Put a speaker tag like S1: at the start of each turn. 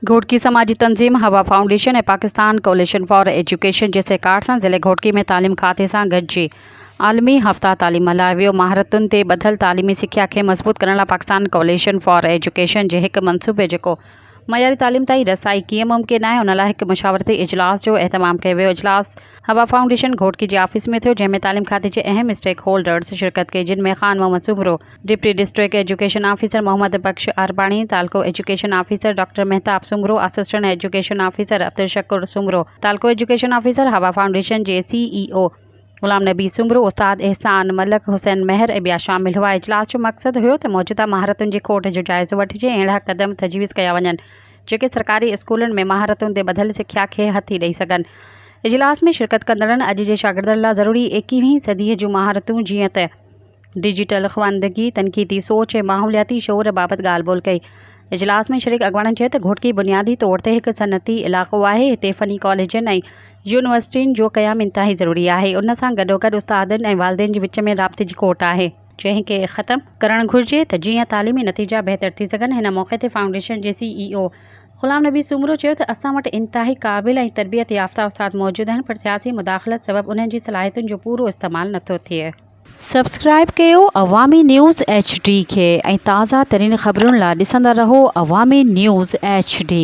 S1: घोटकी समाजी तंजीम हवा फाउंडेशन ऐं पाकिस्तान कोलिशन फॉर एजुकेशन जे सहकार सां ज़िले घोटकी में तालीम खाते सां गॾिजी आलमी हफ़्ता तालीम मल्हायो वियो। महारतुनि ते ॿधल तालीमी सिख्या खे मज़बूत करण लाइ पाकिस्तान कोलिशन फॉर एजुकेशन जे हिकु मंसूबे जेको मयारी तालीम ताईं रसाई कीअं मुमकिन आहे उन लाइ हिकु मुशावरती इजलास जो एहतमाम कयो वियो। इजलास हवा फाउंडेशन घोटकी जे ऑफिस में थियो, जंहिंमें तालीम खाते जे अहम स्टेक होल्डर्स शिरकत कई, जिन में Khan Mohammad Soomro, deputy district education officer Mohammad Bakhsh Arbani, तालको education officer doctor Mehtab Soomro, assistant education officer Abdul Shakoor Soomro, तालको एजुकेशन ऑफिसर हवा फाउंडेशन जे CEO गुलाम नबी सुमरो, उस्ताद एहसान मलक, हुसैन महर ऐं ॿिया शामिल हुआ। इजलास जो मक़सदु हुयो त मौजूदा महारतुनि जी खोट जो जाइज़ो वठिजे, अहिड़ा क़दम तजवीज़ कया वञनि जेके सरकारी स्कूलनि में महारतुनि ते ॿधल सिख्या खे हथी ॾेई सघनि। इजलास में शिरकत कंदड़नि अॼु जे शागिर्दनि लाइ ज़रूरी 21वीं सदीअ जूं महारतूं जीअं त डिजिटल ख़वानदगी, तनक़ीदी सोच ऐं माहौलियाती शौर बाबति ॻाल्हि ॿोल कई। इजलास में शरीक अॻवाननि चयो त घोटकी बुनियादी तौर ते हिकु सनअती इलाइक़ो आहे। हिते फ़नी कॉलेजनि ऐं यूनिवर्सिटियुनि जो क़याम इंतिहाई ज़रूरी आहे। उन सां गॾोगॾु उस्तादनि ऐं वालिदेन जे विच में राब्ते जी खोट आहे, जंहिंखे ख़तमु करणु घुरिजे त जीअं तालीमी नतीजा बहितर थी सघनि। हिन मौक़े ते फाउंडेशन जे CEO गुलाम नबी सुमरो चयो त असां वटि इंतिहाई क़ाबिल ऐं तरबियत याफ़्ता उस्ताद मौजूदु आहिनि, पर सियासी मुदाख़लत सबबु उन्हनि जी सलाहियतुनि जो पूरो इस्तेमालु नथो थिए। सब्सक्राइब कयो अवामी न्यूज़ HD खे ऐं ताज़ा तरीन ख़बरुनि लाइ ॾिसंदा रहो अवामी न्यूज़ HD।